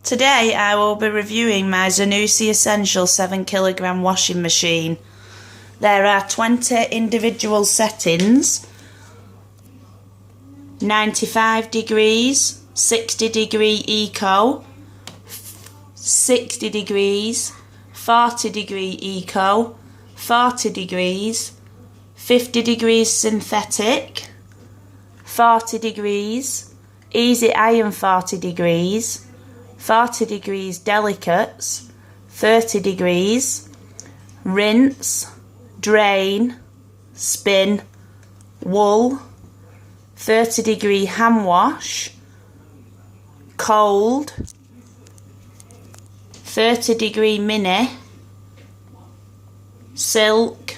Today I will be reviewing my Zanussi Essential 7kg washing machine. There are 20 individual settings: 95 degrees, 60 degree eco, 60 degrees, 40 degree eco, 40 degrees, 50 degrees synthetic, 40 degrees, easy iron 40 degrees, 40 degrees delicates, 30 degrees, rinse, drain, spin, wool, 30 degree hand wash, cold, 30 degree mini, silk,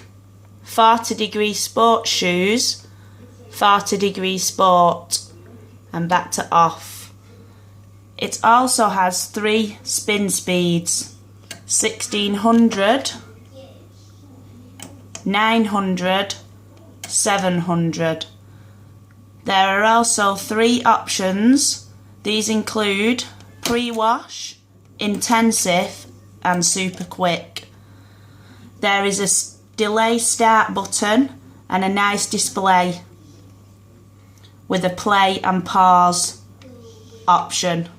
40 degree sports shoes, 40 degree sport, and back to off. It also has 3 spin speeds: 1600, 900, 700. There are also 3 options. These include pre-wash, intensive and super quick. There is a delay start button and a nice display with a play and pause option.